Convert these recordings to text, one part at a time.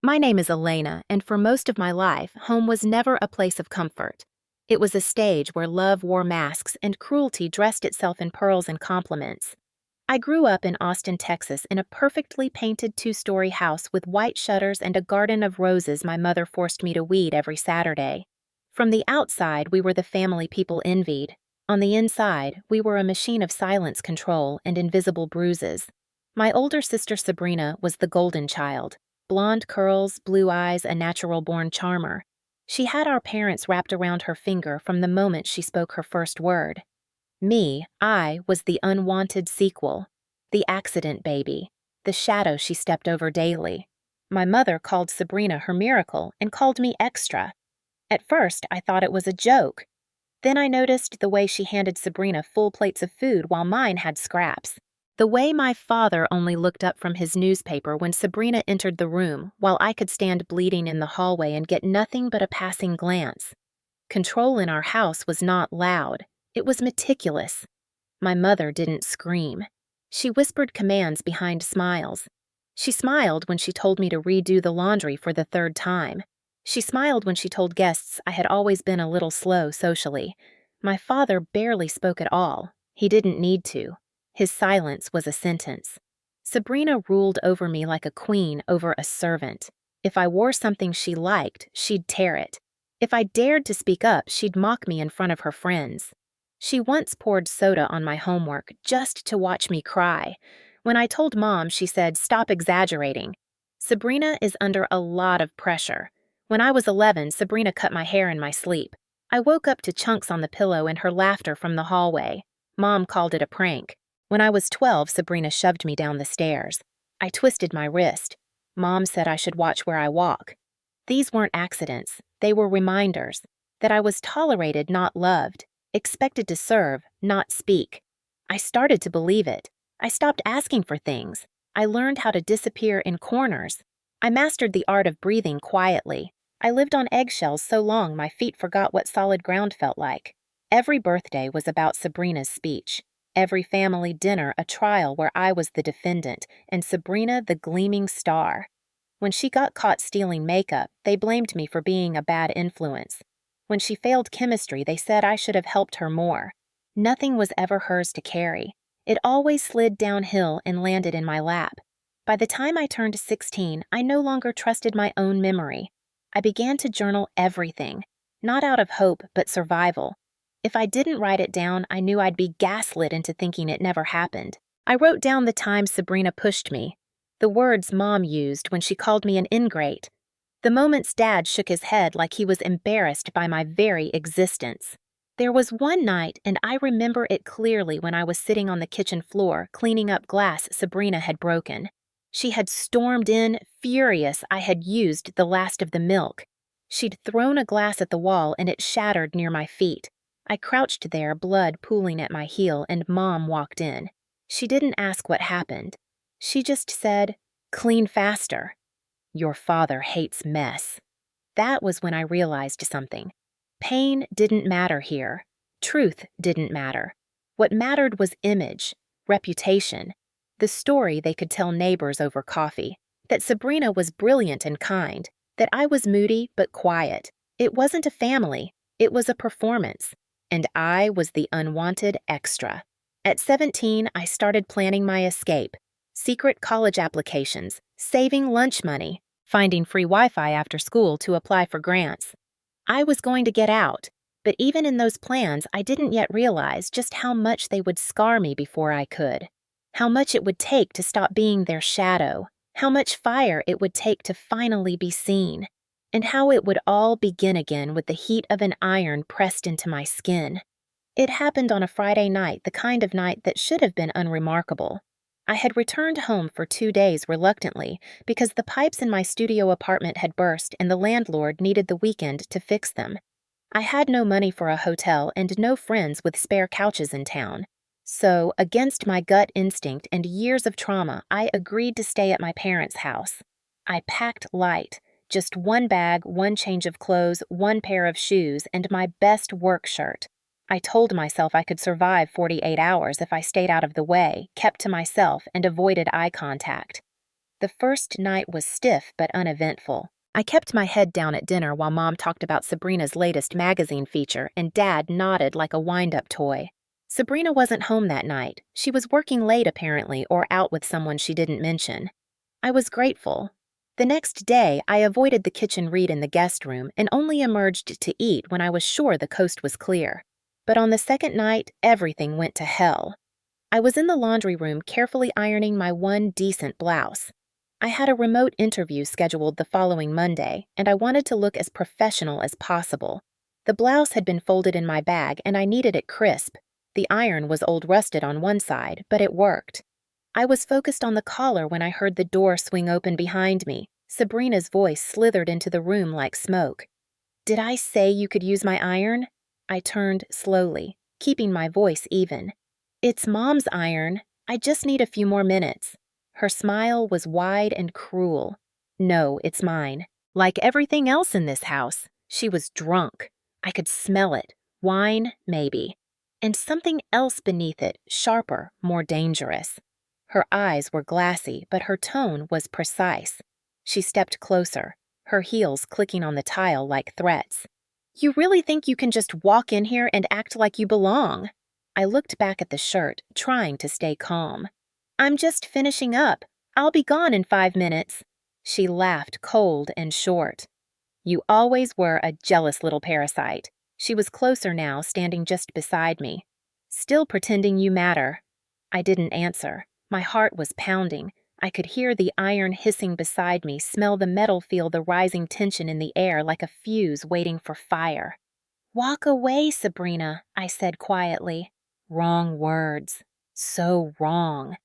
My name is Elena, and for most of my life, home was never a place of comfort. It was a stage where love wore masks and cruelty dressed itself in pearls and compliments. I grew up in Austin, Texas, in a perfectly painted two-story house with white shutters and a garden of roses my mother forced me to weed every Saturday. From the outside, we were the family people envied. On the inside, we were a machine of silence control and invisible bruises. My older sister Sabrina was the golden child. Blonde curls, blue eyes, a natural-born charmer. She had our parents wrapped around her finger from the moment she spoke her first word. I was the unwanted sequel, the accident baby, the shadow she stepped over daily. My mother called Sabrina her miracle and called me extra. At first, I thought it was a joke. Then I noticed the way she handed Sabrina full plates of food while mine had scraps. The way my father only looked up from his newspaper when Sabrina entered the room, while I could stand bleeding in the hallway and get nothing but a passing glance. Control in our house was not loud. It was meticulous. My mother didn't scream. She whispered commands behind smiles. She smiled when she told me to redo the laundry for the third time. She smiled when she told guests I had always been a little slow socially. My father barely spoke at all. He didn't need to. His silence was a sentence. Sabrina ruled over me like a queen over a servant. If I wore something she liked, she'd tear it. If I dared to speak up, she'd mock me in front of her friends. She once poured soda on my homework just to watch me cry. When I told Mom, she said, "Stop exaggerating." Sabrina is under a lot of pressure. When I was 11, Sabrina cut my hair in my sleep. I woke up to chunks on the pillow and her laughter from the hallway. Mom called it a prank. When I was 12, Sabrina shoved me down the stairs. I twisted my wrist. Mom said I should watch where I walk. These weren't accidents. They were reminders that I was tolerated, not loved, expected to serve, not speak. I started to believe it. I stopped asking for things. I learned how to disappear in corners. I mastered the art of breathing quietly. I lived on eggshells so long my feet forgot what solid ground felt like. Every birthday was about Sabrina's speech. Every family dinner a trial where I was the defendant and Sabrina the gleaming star. When she got caught stealing makeup, they blamed me for being a bad influence. When she failed chemistry, they said I should have helped her more. Nothing was ever hers to carry. It always slid downhill and landed in my lap. By the time I turned 16, I no longer trusted my own memory. I began to journal everything, not out of hope, but survival. If I didn't write it down, I knew I'd be gaslit into thinking it never happened. I wrote down the times Sabrina pushed me, the words Mom used when she called me an ingrate, the moments Dad shook his head like he was embarrassed by my very existence. There was one night, and I remember it clearly when I was sitting on the kitchen floor cleaning up glass Sabrina had broken. She had stormed in, furious I had used the last of the milk. She'd thrown a glass at the wall and it shattered near my feet. I crouched there, blood pooling at my heel, and Mom walked in. She didn't ask what happened. She just said, "Clean faster." "Your father hates mess." That was when I realized something. Pain didn't matter here. Truth didn't matter. What mattered was image, reputation, the story they could tell neighbors over coffee, that Sabrina was brilliant and kind, that I was moody but quiet. It wasn't a family, it was a performance, and I was the unwanted extra. At 17, I started planning my escape. Secret college applications, saving lunch money, finding free Wi-Fi after school to apply for grants. I was going to get out, but even in those plans, I didn't yet realize just how much they would scar me before I could, how much it would take to stop being their shadow, how much fire it would take to finally be seen, and how it would all begin again with the heat of an iron pressed into my skin. It happened on a Friday night, the kind of night that should have been unremarkable. I had returned home for 2 days reluctantly because the pipes in my studio apartment had burst and the landlord needed the weekend to fix them. I had no money for a hotel and no friends with spare couches in town. So, against my gut instinct and years of trauma, I agreed to stay at my parents' house. I packed light, just one bag, one change of clothes, one pair of shoes, and my best work shirt. I told myself I could survive 48 hours if I stayed out of the way, kept to myself, and avoided eye contact. The first night was stiff but uneventful. I kept my head down at dinner while Mom talked about Sabrina's latest magazine feature, and Dad nodded like a wind-up toy. Sabrina wasn't home that night. She was working late, apparently, or out with someone she didn't mention. I was grateful. The next day, I avoided the kitchen read in the guest room and only emerged to eat when I was sure the coast was clear. But on the second night, everything went to hell. I was in the laundry room carefully ironing my one decent blouse. I had a remote interview scheduled the following Monday, and I wanted to look as professional as possible. The blouse had been folded in my bag, and I needed it crisp. The iron was old rusted on one side, but it worked. I was focused on the collar when I heard the door swing open behind me. Sabrina's voice slithered into the room like smoke. "Did I say you could use my iron?" I turned slowly, keeping my voice even. "It's Mom's iron. I just need a few more minutes." Her smile was wide and cruel. "No, it's mine." Like everything else in this house, she was drunk. I could smell it. Wine, maybe. And something else beneath it, sharper, more dangerous. Her eyes were glassy, but her tone was precise. She stepped closer, her heels clicking on the tile like threats. "You really think you can just walk in here and act like you belong?" I looked back at the shirt, trying to stay calm. "I'm just finishing up. I'll be gone in 5 minutes." She laughed cold and short. "You always were a jealous little parasite." She was closer now, standing just beside me. "Still pretending you matter." I didn't answer. My heart was pounding. I could hear the iron hissing beside me, smell the metal, feel the rising tension in the air like a fuse waiting for fire. "Walk away, Sabrina," I said quietly. Wrong words. So wrong.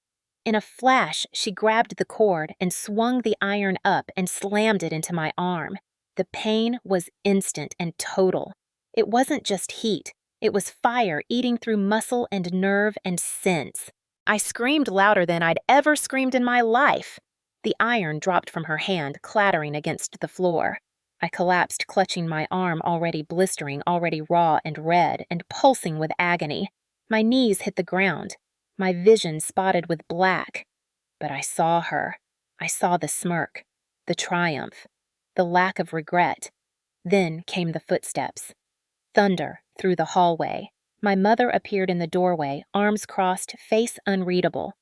In a flash, she grabbed the cord and swung the iron up and slammed it into my arm. The pain was instant and total. It wasn't just heat. It was fire eating through muscle and nerve and sense. I screamed louder than I'd ever screamed in my life. The iron dropped from her hand, clattering against the floor. I collapsed, clutching my arm, already blistering, already raw and red, and pulsing with agony. My knees hit the ground, my vision spotted with black. But I saw her. I saw the smirk, the triumph, the lack of regret. Then came the footsteps. Thunder through the hallway. My mother appeared in the doorway, arms crossed, face unreadable.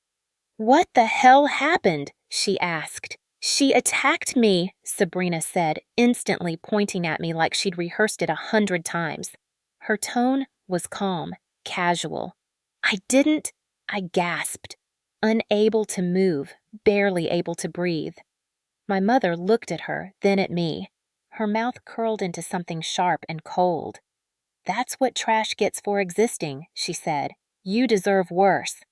"What the hell happened?" she asked. "She attacked me," Sabrina said, instantly pointing at me like she'd rehearsed it 100 times. Her tone was calm, casual. I gasped, unable to move, barely able to breathe. My mother looked at her, then at me. Her mouth curled into something sharp and cold. "That's what trash gets for existing," she said. "You deserve worse."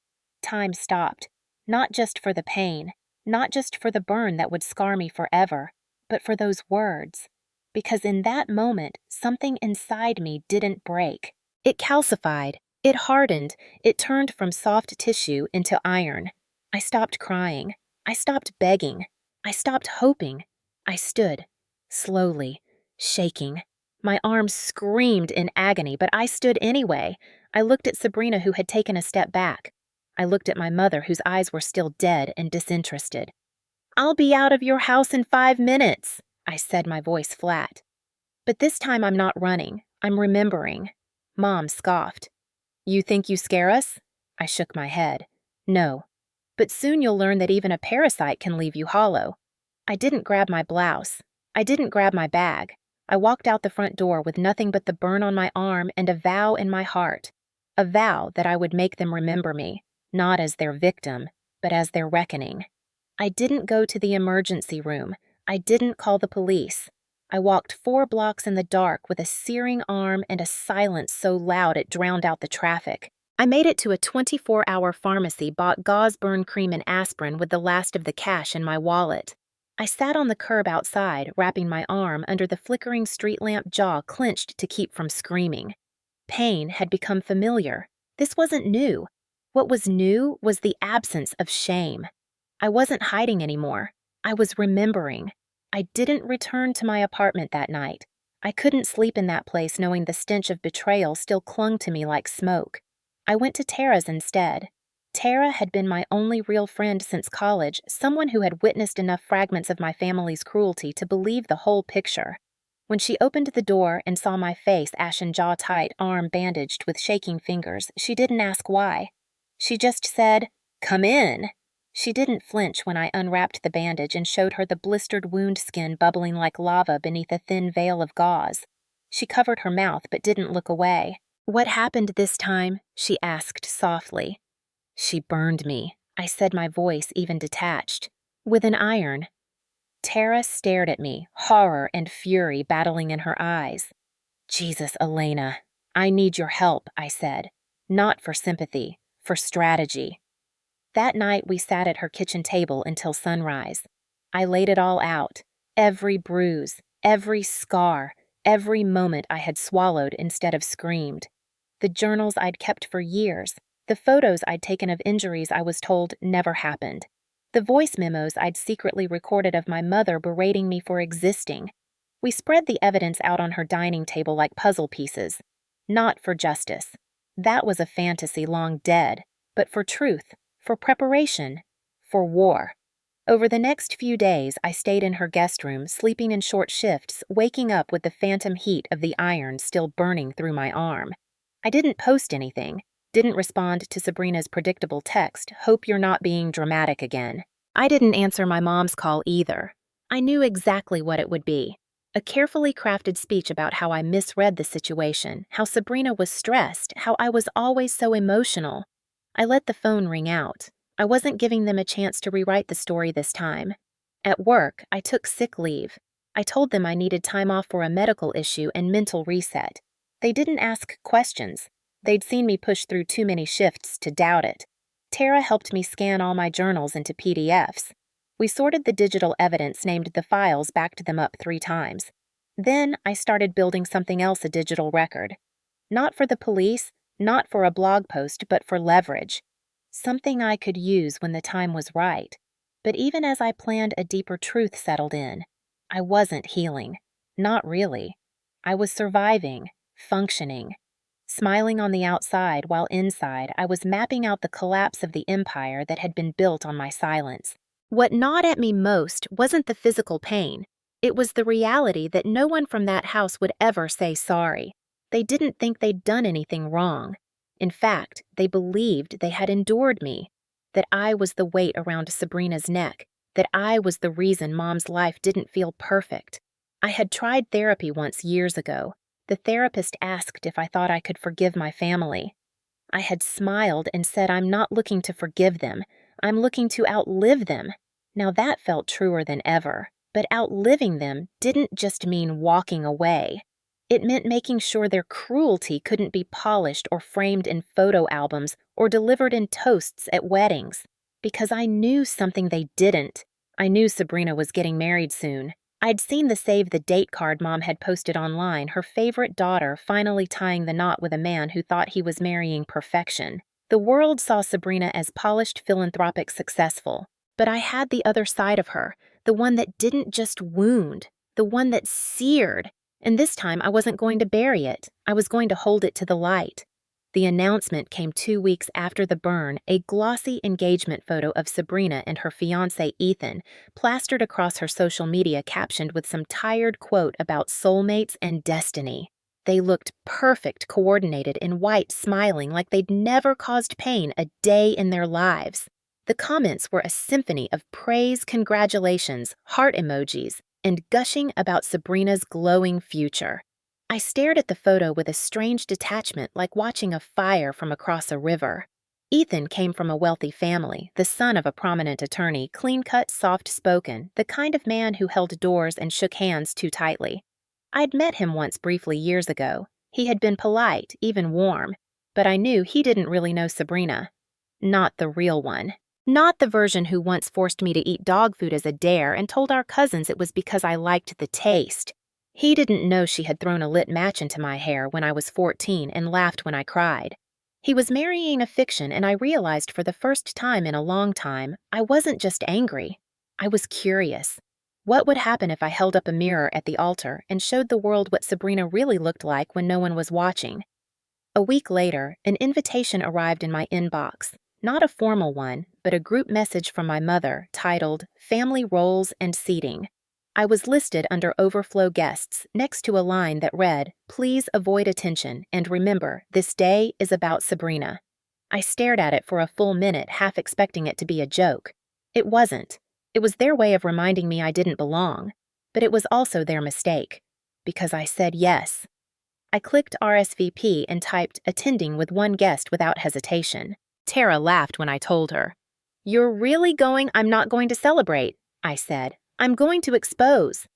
Time stopped, not just for the pain, not just for the burn that would scar me forever, but for those words. Because in that moment, something inside me didn't break. It calcified, it hardened, it turned from soft tissue into iron. I stopped crying. I stopped begging. I stopped hoping. I stood, slowly, shaking. My arms screamed in agony, but I stood anyway. I looked at Sabrina, who had taken a step back. I looked at my mother, whose eyes were still dead and disinterested. "I'll be out of your house in 5 minutes," I said, my voice flat. But this time I'm not running. I'm remembering. Mom scoffed. "You think you scare us?" I shook my head. "No. But soon you'll learn that even a parasite can leave you hollow." I didn't grab my blouse. I didn't grab my bag. I walked out the front door with nothing but the burn on my arm and a vow in my heart. A vow that I would make them remember me, not as their victim, but as their reckoning. I didn't go to the emergency room. I didn't call the police. I walked 4 blocks in the dark with a searing arm and a silence so loud it drowned out the traffic. I made it to a 24-hour pharmacy, bought gauze burn cream and aspirin with the last of the cash in my wallet. I sat on the curb outside, wrapping my arm under the flickering street lamp, jaw clenched to keep from screaming. Pain had become familiar. This wasn't new. What was new was the absence of shame. I wasn't hiding anymore. I was remembering. I didn't return to my apartment that night. I couldn't sleep in that place knowing the stench of betrayal still clung to me like smoke. I went to Tara's instead. Tara had been my only real friend since college, someone who had witnessed enough fragments of my family's cruelty to believe the whole picture. When she opened the door and saw my face, ashen jaw tight, arm bandaged with shaking fingers, she didn't ask why. She just said, "Come in." She didn't flinch when I unwrapped the bandage and showed her the blistered wound skin bubbling like lava beneath a thin veil of gauze. She covered her mouth but didn't look away. "What happened this time?" she asked softly. "She burned me," I said, my voice even detached. "With an iron." Tara stared at me, horror and fury battling in her eyes. "Jesus, Elena, I need your help," I said. Not for sympathy, for strategy. That night we sat at her kitchen table until sunrise. I laid it all out. Every bruise, every scar, every moment I had swallowed instead of screamed. The journals I'd kept for years, the photos I'd taken of injuries I was told never happened, the voice memos I'd secretly recorded of my mother berating me for existing. We spread the evidence out on her dining table like puzzle pieces. Not for justice. That was a fantasy long dead, but for truth, for preparation, for war. Over the next few days, I stayed in her guest room, sleeping in short shifts, waking up with the phantom heat of the iron still burning through my arm. I didn't post anything, didn't respond to Sabrina's predictable text, "Hope you're not being dramatic again." I didn't answer my mom's call either. I knew exactly what it would be. A carefully crafted speech about how I misread the situation, how Sabrina was stressed, how I was always so emotional. I let the phone ring out. I wasn't giving them a chance to rewrite the story this time. At work, I took sick leave. I told them I needed time off for a medical issue and mental reset. They didn't ask questions. They'd seen me push through too many shifts to doubt it. Tara helped me scan all my journals into PDFs. We sorted the digital evidence, named the files, backed them up 3 times. Then I started building something else, a digital record. Not for the police, not for a blog post, but for leverage. Something I could use when the time was right. But even as I planned, a deeper truth settled in. I wasn't healing. Not really. I was surviving, functioning. Smiling on the outside while inside, I was mapping out the collapse of the empire that had been built on my silence. What gnawed at me most wasn't the physical pain. It was the reality that no one from that house would ever say sorry. They didn't think they'd done anything wrong. In fact, they believed they had endured me, that I was the weight around Sabrina's neck, that I was the reason Mom's life didn't feel perfect. I had tried therapy once years ago. The therapist asked if I thought I could forgive my family. I had smiled and said, "I'm not looking to forgive them. I'm looking to outlive them." Now that felt truer than ever. But outliving them didn't just mean walking away. It meant making sure their cruelty couldn't be polished or framed in photo albums or delivered in toasts at weddings. Because I knew something they didn't. I knew Sabrina was getting married soon. I'd seen the save the date card Mom had posted online, her favorite daughter finally tying the knot with a man who thought he was marrying perfection. The world saw Sabrina as polished, philanthropic, successful. But I had the other side of her, the one that didn't just wound, the one that seared. And this time I wasn't going to bury it. I was going to hold it to the light. The announcement came 2 weeks after the burn, a glossy engagement photo of Sabrina and her fiancé Ethan, plastered across her social media, captioned with some tired quote about soulmates and destiny. They looked perfect, coordinated in white, smiling like they'd never caused pain a day in their lives. The comments were a symphony of praise, congratulations, heart emojis, and gushing about Sabrina's glowing future. I stared at the photo with a strange detachment, like watching a fire from across a river. Ethan came from a wealthy family, the son of a prominent attorney, clean-cut, soft-spoken, the kind of man who held doors and shook hands too tightly. I'd met him once briefly years ago. He had been polite, even warm, but I knew he didn't really know Sabrina. Not the real one. Not the version who once forced me to eat dog food as a dare and told our cousins it was because I liked the taste. He didn't know she had thrown a lit match into my hair when I was 14 and laughed when I cried. He was marrying a fiction, and I realized for the first time in a long time, I wasn't just angry. I was curious. What would happen if I held up a mirror at the altar and showed the world what Sabrina really looked like when no one was watching? A week later, an invitation arrived in my inbox. Not a formal one, but a group message from my mother titled Family Roles and Seating. I was listed under overflow guests next to a line that read, "Please avoid attention and remember, this day is about Sabrina." I stared at it for a full minute, half expecting it to be a joke. It wasn't. It was their way of reminding me I didn't belong. But it was also their mistake. Because I said yes. I clicked RSVP and typed attending with one guest without hesitation. Tara laughed when I told her. "You're really going? I'm not going to celebrate," I said. "I'm going to expose."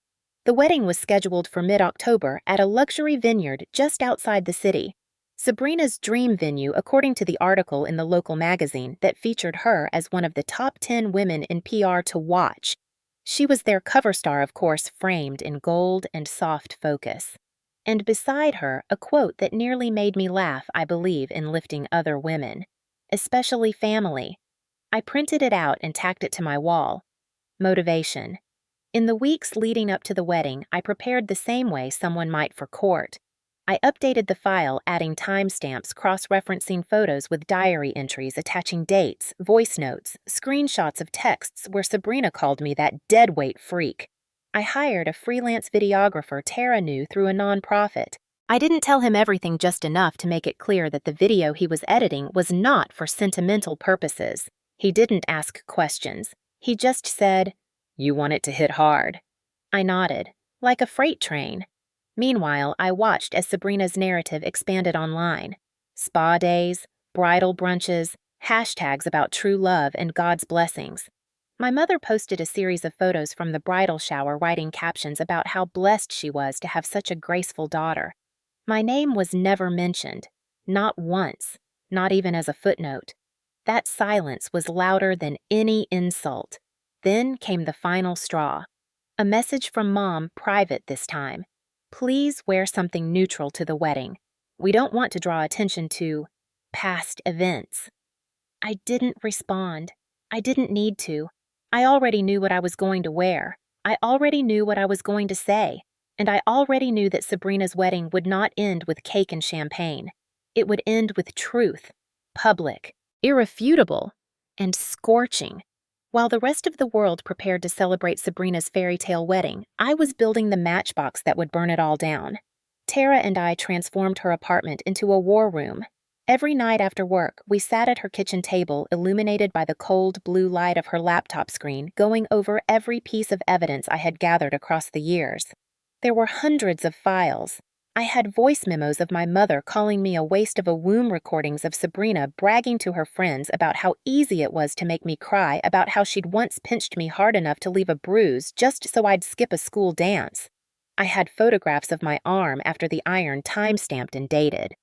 The wedding was scheduled for mid-October at a luxury vineyard just outside the city. Sabrina's dream venue, according to the article in the local magazine that featured her as one of the top 10 women in PR to watch. She was their cover star, of course, framed in gold and soft focus. And beside her, a quote that nearly made me laugh, I believe, in lifting other women. Especially family. I printed it out and tacked it to my wall. Motivation. In the weeks leading up to the wedding, I prepared the same way someone might for court. I updated the file, adding timestamps, cross-referencing photos with diary entries, attaching dates, voice notes, screenshots of texts where Sabrina called me that deadweight freak. I hired a freelance videographer Tara knew through a nonprofit. I didn't tell him everything just enough to make it clear that the video he was editing was not for sentimental purposes. He didn't ask questions. He just said, "You want it to hit hard." I nodded, like a freight train. Meanwhile, I watched as Sabrina's narrative expanded online. Spa days, bridal brunches, hashtags about true love and God's blessings. My mother posted a series of photos from the bridal shower, writing captions about how blessed she was to have such a graceful daughter. My name was never mentioned, not once, not even as a footnote. That silence was louder than any insult. Then came the final straw. A message from Mom, private this time. "Please wear something neutral to the wedding. We don't want to draw attention to past events." I didn't respond. I didn't need to. I already knew what I was going to wear. I already knew what I was going to say. And I already knew that Sabrina's wedding would not end with cake and champagne. It would end with truth, public, irrefutable, and scorching. While the rest of the world prepared to celebrate Sabrina's fairy tale wedding, I was building the matchbox that would burn it all down. Tara and I transformed her apartment into a war room. Every night after work, we sat at her kitchen table, illuminated by the cold blue light of her laptop screen, going over every piece of evidence I had gathered across the years. There were hundreds of files. I had voice memos of my mother calling me a waste of a womb, recordings of Sabrina bragging to her friends about how easy it was to make me cry, about how she'd once pinched me hard enough to leave a bruise just so I'd skip a school dance. I had photographs of my arm after the iron, time-stamped and dated.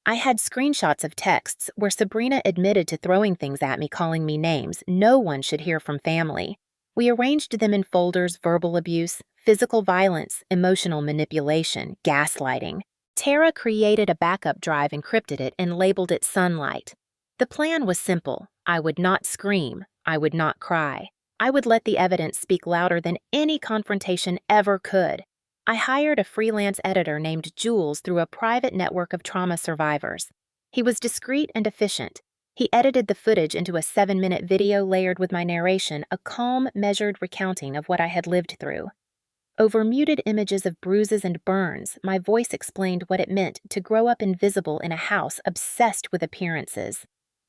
I had screenshots of texts where Sabrina admitted to throwing things at me, calling me names no one should hear from family. We arranged them in folders: verbal abuse, physical violence, emotional manipulation, gaslighting. Tara created a backup drive, encrypted it, and labeled it Sunlight. The plan was simple. I would not scream. I would not cry. I would let the evidence speak louder than any confrontation ever could. I hired a freelance editor named Jules through a private network of trauma survivors. He was discreet and efficient. He edited the footage into a 7-minute video layered with my narration, a calm, measured recounting of what I had lived through. Over muted images of bruises and burns, my voice explained what it meant to grow up invisible in a house obsessed with appearances.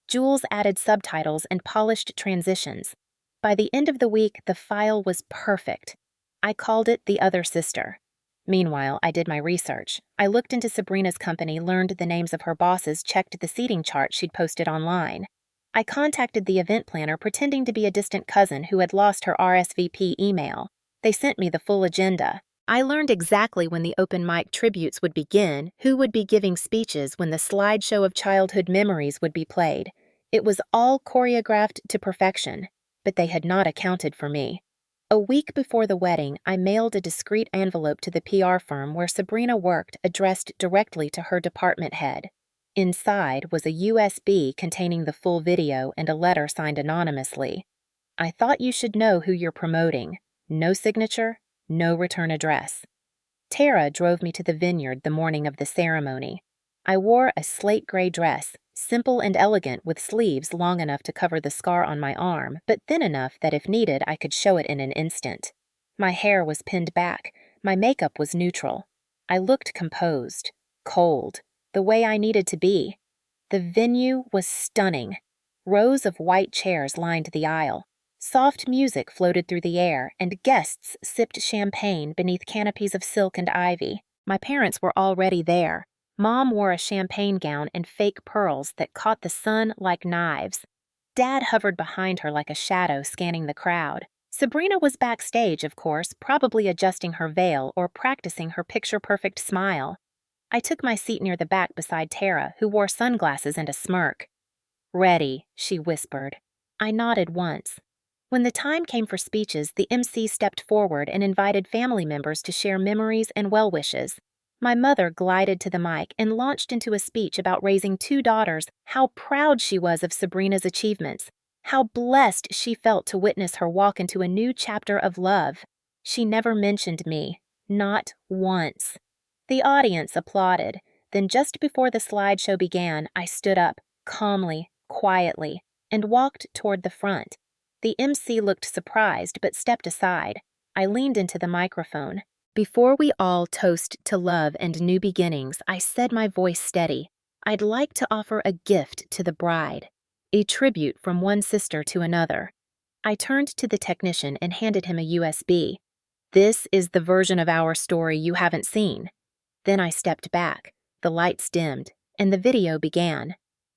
Jules added subtitles and polished transitions. By the end of the week, the file was perfect. I called it The Other Sister. Meanwhile, I did my research. I looked into Sabrina's company, learned the names of her bosses, checked the seating chart she'd posted online. I contacted the event planner, pretending to be a distant cousin who had lost her RSVP email. They sent me the full agenda. I learned exactly when the open mic tributes would begin, who would be giving speeches, when the slideshow of childhood memories would be played. It was all choreographed to perfection, but they had not accounted for me. A week before the wedding, I mailed a discreet envelope to the PR firm where Sabrina worked, addressed directly to her department head. Inside was a USB containing the full video and a letter signed anonymously. "I thought you should know who you're promoting. No signature, no return address." Tara drove me to the vineyard the morning of the ceremony. I wore a slate gray dress, Simple and elegant, with sleeves long enough to cover the scar on my arm, but thin enough that if needed I could show it in an instant. My hair was pinned back, my makeup was neutral. I looked composed, cold, the way I needed to be. The venue was stunning. Rows of white chairs lined the aisle. Soft music floated through the air, and guests sipped champagne beneath canopies of silk and ivy. My parents were already there. Mom wore a champagne gown and fake pearls that caught the sun like knives. Dad hovered behind her like a shadow scanning the crowd. Sabrina was backstage, of course, probably adjusting her veil or practicing her picture-perfect smile. I took my seat near the back beside Tara, who wore sunglasses and a smirk. "Ready," she whispered. I nodded once. When the time came for speeches, the MC stepped forward and invited family members to share memories and well wishes. My mother glided to the mic and launched into a speech about raising 2 daughters, how proud she was of Sabrina's achievements, how blessed she felt to witness her walk into a new chapter of love. She never mentioned me, not once. The audience applauded. Then just before the slideshow began, I stood up, calmly, quietly, and walked toward the front. The MC looked surprised but stepped aside. I leaned into the microphone. "Before we all toast to love and new beginnings," I said, my voice steady, "I'd like to offer a gift to the bride, a tribute from one sister to another." I turned to the technician and handed him a USB. "This is the version of our story you haven't seen." Then I stepped back. The lights dimmed, and the video began.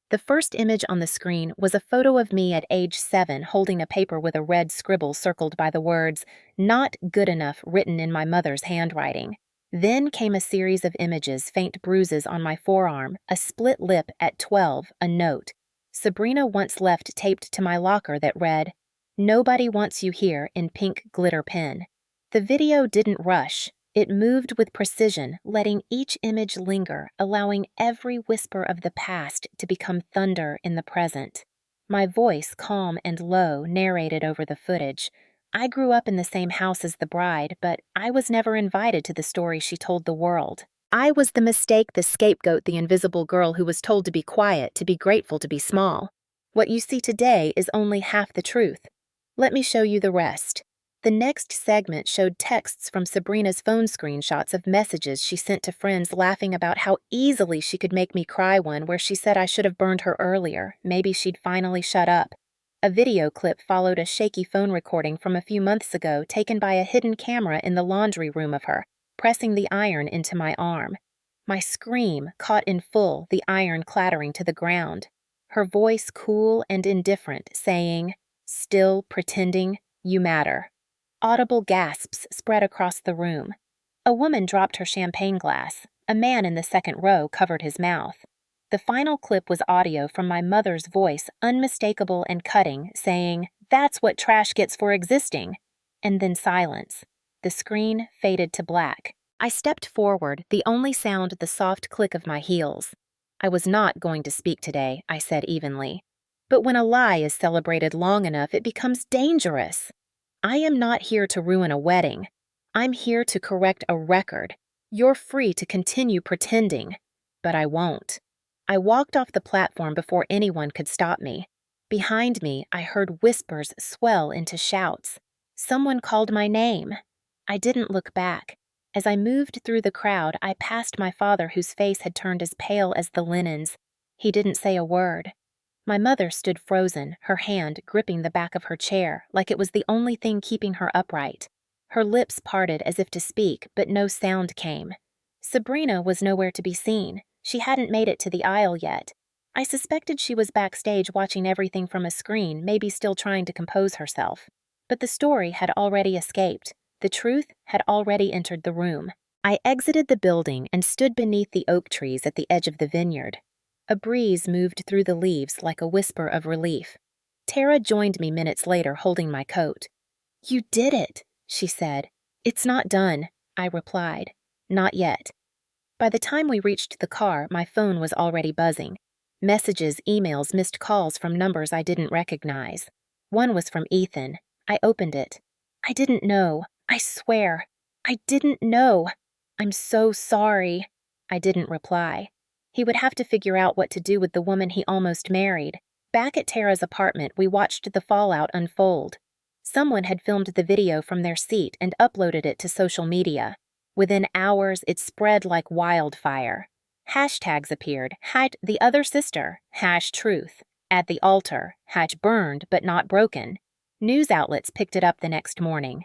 The first image on the screen was a photo of me at age 7 holding a paper with a red scribble circled by the words, "Not good enough," written in my mother's handwriting. Then came a series of images, faint bruises on my forearm, a split lip at 12, a note. Sabrina once left taped to my locker that read, "Nobody wants you here," in pink glitter pen. The video didn't rush. It moved with precision, letting each image linger, allowing every whisper of the past to become thunder in the present. My voice, calm and low, narrated over the footage. I grew up in the same house as the bride, but I was never invited to the story she told the world. I was the mistake, the scapegoat, the invisible girl who was told to be quiet, to be grateful, to be small. What you see today is only half the truth. Let me show you the rest. The next segment showed texts from Sabrina's phone, screenshots of messages she sent to friends laughing about how easily she could make me cry, one where she said I should have burned her earlier, maybe she'd finally shut up. A video clip followed a shaky phone recording from a few months ago taken by a hidden camera in the laundry room of her, pressing the iron into my arm. My scream caught in full, the iron clattering to the ground. Her voice cool and indifferent, saying, "Still pretending you matter." Audible gasps spread across the room. A woman dropped her champagne glass. A man in the second row covered his mouth. The final clip was audio from my mother's voice, unmistakable and cutting, saying, "That's what trash gets for existing." And then silence. The screen faded to black. I stepped forward, the only sound the soft click of my heels. "I was not going to speak today," I said evenly. "But when a lie is celebrated long enough, it becomes dangerous. I am not here to ruin a wedding. I'm here to correct a record. You're free to continue pretending, but I won't." I walked off the platform before anyone could stop me. Behind me, I heard whispers swell into shouts. Someone called my name. I didn't look back. As I moved through the crowd, I passed my father, whose face had turned as pale as the linens. He didn't say a word. My mother stood frozen, her hand gripping the back of her chair, like it was the only thing keeping her upright. Her lips parted as if to speak, but no sound came. Sabrina was nowhere to be seen. She hadn't made it to the aisle yet. I suspected she was backstage watching everything from a screen, maybe still trying to compose herself. But the story had already escaped. The truth had already entered the room. I exited the building and stood beneath the oak trees at the edge of the vineyard. A breeze moved through the leaves like a whisper of relief. Tara joined me minutes later, holding my coat. "You did it," she said. "It's not done," I replied. "Not yet." By the time we reached the car, my phone was already buzzing. Messages, emails, missed calls from numbers I didn't recognize. One was from Ethan. I opened it. "I didn't know. I swear. I didn't know. I'm so sorry." I didn't reply. He would have to figure out what to do with the woman he almost married. Back at Tara's apartment, we watched the fallout unfold. Someone had filmed the video from their seat and uploaded it to social media. Within hours, it spread like wildfire. Hashtags appeared: #the other sister, #truth, at the altar, #burned but not broken. News outlets picked it up the next morning.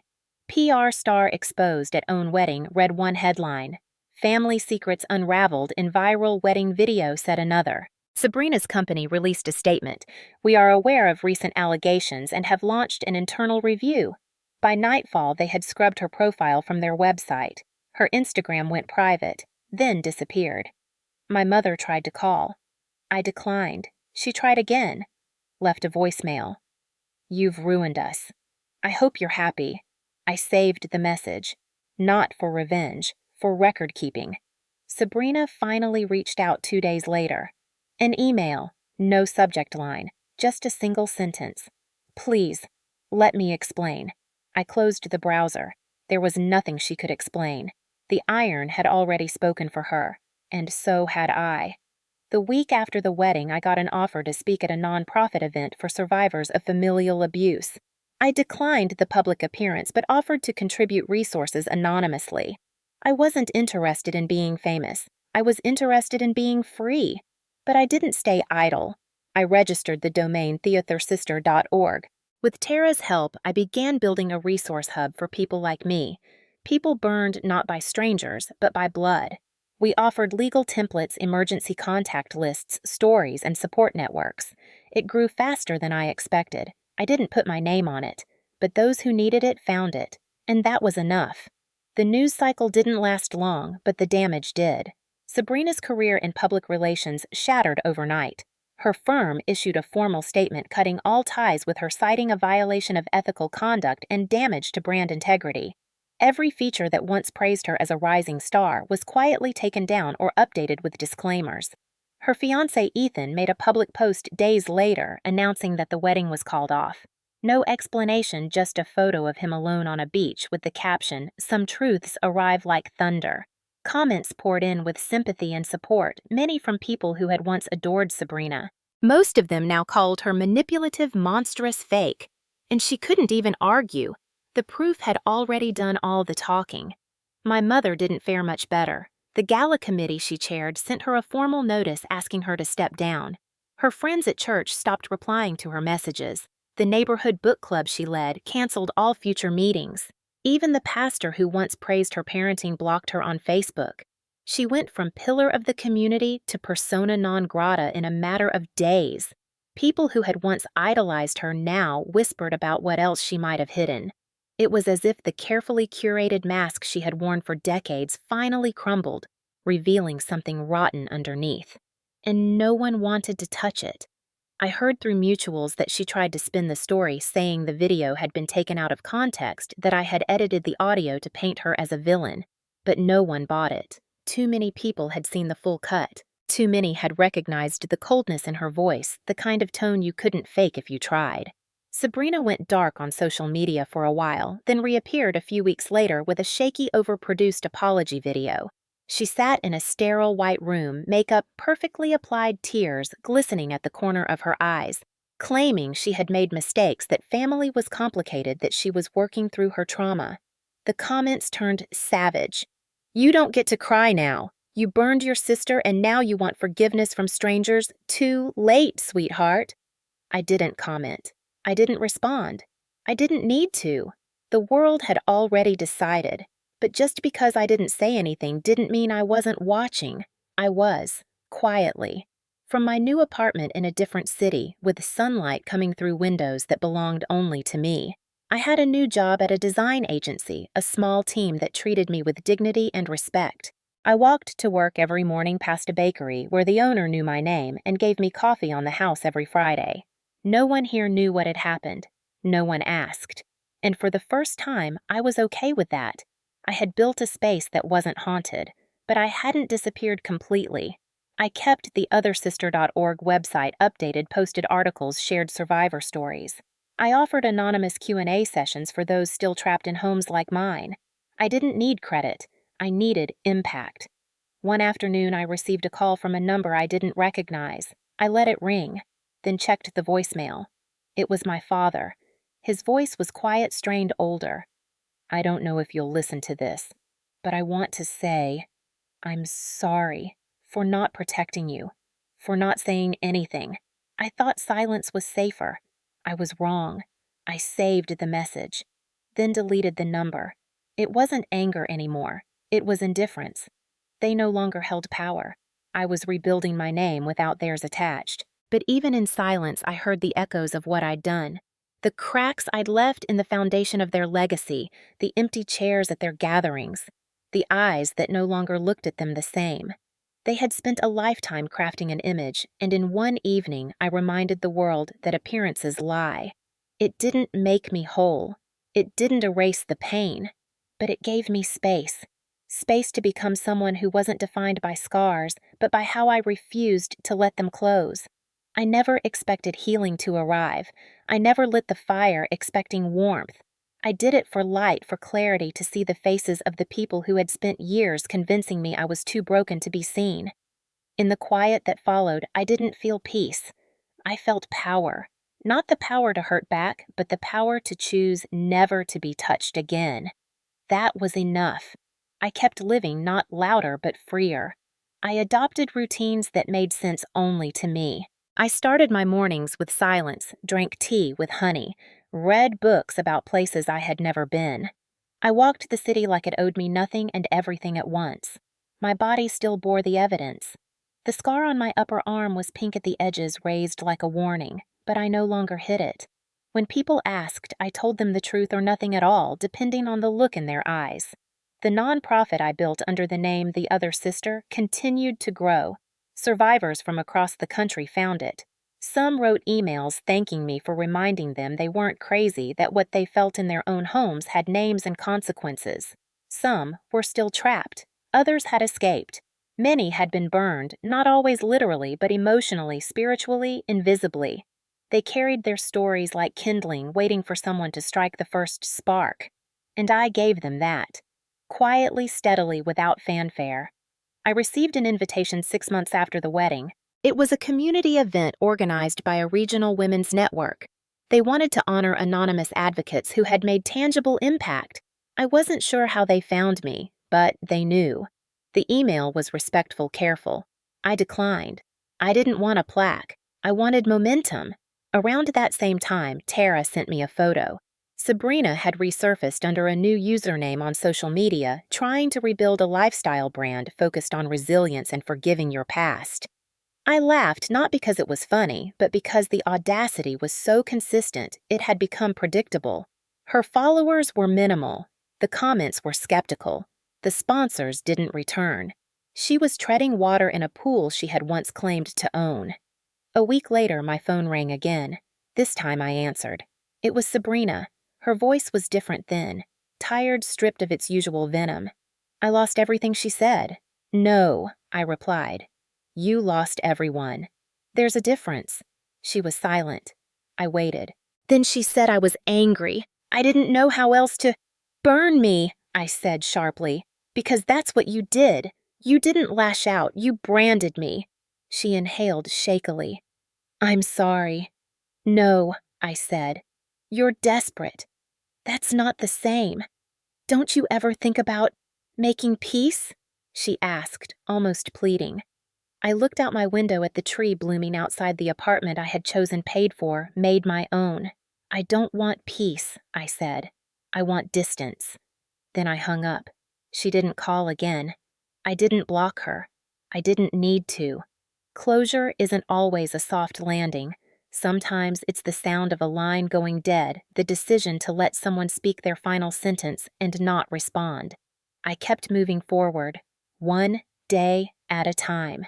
PR star exposed at own wedding read one headline. Family secrets unraveled in viral wedding video, said another. Sabrina's company released a statement. We are aware of recent allegations and have launched an internal review. By nightfall, they had scrubbed her profile from their website. Her Instagram went private, then disappeared. My mother tried to call. I declined. She tried again. Left a voicemail. You've ruined us. I hope you're happy. I saved the message. Not for revenge, for record keeping. Sabrina finally reached out 2 days later. An email, no subject line, just a single sentence. Please, let me explain. I closed the browser. There was nothing she could explain. The iron had already spoken for her, and so had I. The week after the wedding, I got an offer to speak at a nonprofit event for survivors of familial abuse. I declined the public appearance but offered to contribute resources anonymously. I wasn't interested in being famous. I was interested in being free. But I didn't stay idle. I registered the domain theothersister.org. With Tara's help, I began building a resource hub for people like me, people burned not by strangers, but by blood. We offered legal templates, emergency contact lists, stories, and support networks. It grew faster than I expected. I didn't put my name on it, but those who needed it found it, and that was enough. The news cycle didn't last long, but the damage did. Sabrina's career in public relations shattered overnight. Her firm issued a formal statement cutting all ties with her, citing a violation of ethical conduct and damage to brand integrity. Every feature that once praised her as a rising star was quietly taken down or updated with disclaimers. Her fiancé Ethan made a public post days later announcing that the wedding was called off. No explanation, just a photo of him alone on a beach with the caption, "Some truths arrive like thunder." Comments poured in with sympathy and support, many from people who had once adored Sabrina. Most of them now called her manipulative, monstrous fake. And she couldn't even argue. The proof had already done all the talking. My mother didn't fare much better. The gala committee she chaired sent her a formal notice asking her to step down. Her friends at church stopped replying to her messages. The neighborhood book club she led canceled all future meetings. Even the pastor who once praised her parenting blocked her on Facebook. She went from pillar of the community to persona non grata in a matter of days. People who had once idolized her now whispered about what else she might have hidden. It was as if the carefully curated mask she had worn for decades finally crumbled, revealing something rotten underneath. And no one wanted to touch it. I heard through mutuals that she tried to spin the story, saying the video had been taken out of context, that I had edited the audio to paint her as a villain. But no one bought it. Too many people had seen the full cut. Too many had recognized the coldness in her voice, the kind of tone you couldn't fake if you tried. Sabrina went dark on social media for a while, then reappeared a few weeks later with a shaky, overproduced apology video. She sat in a sterile white room, makeup perfectly applied, tears glistening at the corner of her eyes, claiming she had made mistakes, that family was complicated, that she was working through her trauma. The comments turned savage. You don't get to cry now. You burned your sister and now you want forgiveness from strangers? Too late, sweetheart. I didn't comment. I didn't respond. I didn't need to. The world had already decided. But just because I didn't say anything didn't mean I wasn't watching. I was, quietly. From my new apartment in a different city, with sunlight coming through windows that belonged only to me. I had a new job at a design agency, a small team that treated me with dignity and respect. I walked to work every morning past a bakery where the owner knew my name and gave me coffee on the house every Friday. No one here knew what had happened. No one asked. And for the first time, I was okay with that. I had built a space that wasn't haunted, but I hadn't disappeared completely. I kept the othersister.org website updated, posted articles, shared survivor stories. I offered anonymous Q&A sessions for those still trapped in homes like mine. I didn't need credit. I needed impact. One afternoon, I received a call from a number I didn't recognize. I let it ring, then checked the voicemail. It was my father. His voice was quiet, strained older. "I don't know if you'll listen to this, but I want to say I'm sorry for not protecting you, for not saying anything. I thought silence was safer. I was wrong. I saved the message, then deleted the number. It wasn't anger anymore. It was indifference. They no longer held power. I was rebuilding my name without theirs attached. But even in silence, I heard the echoes of what I'd done. The cracks I'd left in the foundation of their legacy, the empty chairs at their gatherings, the eyes that no longer looked at them the same. They had spent a lifetime crafting an image, and in one evening I reminded the world that appearances lie. It didn't make me whole. It didn't erase the pain, but it gave me space. Space to become someone who wasn't defined by scars, but by how I refused to let them close. I never expected healing to arrive. I never lit the fire expecting warmth. I did it for light, for clarity, to see the faces of the people who had spent years convincing me I was too broken to be seen. In the quiet that followed, I didn't feel peace. I felt power. Not the power to hurt back, but the power to choose never to be touched again. That was enough. I kept living, not louder, but freer. I adopted routines that made sense only to me. I started my mornings with silence, drank tea with honey, read books about places I had never been. I walked the city like it owed me nothing and everything at once. My body still bore the evidence. The scar on my upper arm was pink at the edges, raised like a warning, but I no longer hid it. When people asked, I told them the truth or nothing at all, depending on the look in their eyes. The nonprofit I built under the name The Other Sister continued to grow. Survivors from across the country found it. Some wrote emails thanking me for reminding them they weren't crazy, that what they felt in their own homes had names and consequences. Some were still trapped. Others had escaped. Many had been burned, not always literally, but emotionally, spiritually, invisibly. They carried their stories like kindling, waiting for someone to strike the first spark. And I gave them that. Quietly, steadily, without fanfare. I received an invitation 6 months after the wedding. It was a community event organized by a regional women's network. They wanted to honor anonymous advocates who had made tangible impact. I wasn't sure how they found me, but they knew. The email was respectful, careful. I declined. I didn't want a plaque. I wanted momentum. Around that same time, Tara sent me a photo. Sabrina had resurfaced under a new username on social media, trying to rebuild a lifestyle brand focused on resilience and forgiving your past. I laughed not because it was funny, but because the audacity was so consistent it had become predictable. Her followers were minimal. The comments were skeptical. The sponsors didn't return. She was treading water in a pool she had once claimed to own. A week later, my phone rang again. This time I answered. It was Sabrina. Her voice was different then, tired, stripped of its usual venom. I lost everything she said. No, I replied. You lost everyone. There's a difference. She was silent. I waited. Then she said I was angry. I didn't know how else to— Burn me, I said sharply, because that's what you did. You didn't lash out. You branded me. She inhaled shakily. I'm sorry. No, I said. You're desperate. That's not the same. Don't you ever think about making peace? She asked, almost pleading. I looked out my window at the tree blooming outside the apartment I had chosen paid for, made my own. I don't want peace, I said. I want distance. Then I hung up. She didn't call again. I didn't block her. I didn't need to. Closure isn't always a soft landing. Sometimes it's the sound of a line going dead, the decision to let someone speak their final sentence and not respond. I kept moving forward, one day at a time.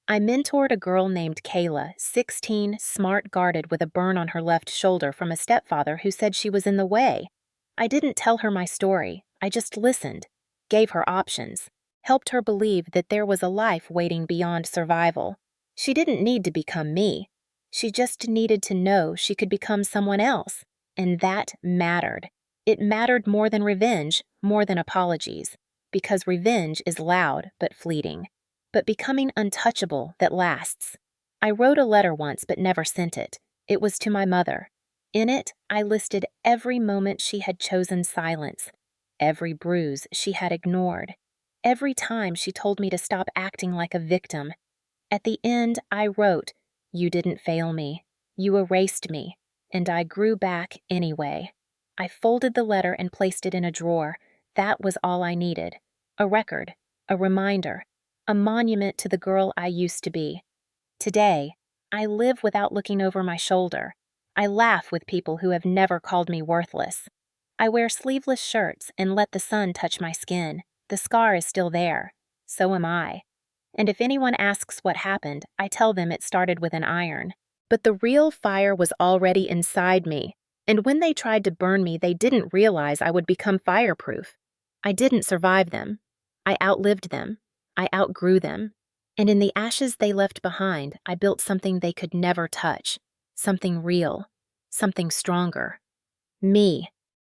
I mentored a girl named Kayla, 16, smart, guarded, with a burn on her left shoulder from a stepfather who said she was in the way. I didn't tell her my story. I just listened, gave her options, helped her believe that there was a life waiting beyond survival. She didn't need to become me. She just needed to know she could become someone else, and that mattered. It mattered more than revenge, more than apologies, because revenge is loud but fleeting. but becoming untouchable that lasts. I wrote a letter once but never sent it. It was to my mother. In it, I listed every moment she had chosen silence, every bruise she had ignored, every time she told me to stop acting like a victim. At the end, I wrote, "You didn't fail me. You erased me, and I grew back anyway." I folded the letter and placed it in a drawer. That was all I needed. A record, a reminder, a monument to the girl I used to be. Today, I live without looking over my shoulder. I laugh with people who have never called me worthless. I wear sleeveless shirts and let the sun touch my skin. The scar is still there. So am I. And if anyone asks what happened, I tell them it started with an iron. But the real fire was already inside me, and when they tried to burn me, they didn't realize I would become fireproof. I didn't survive them. I outlived them. I outgrew them. And in the ashes they left behind, I built something they could never touch. Something real. Something stronger. Me.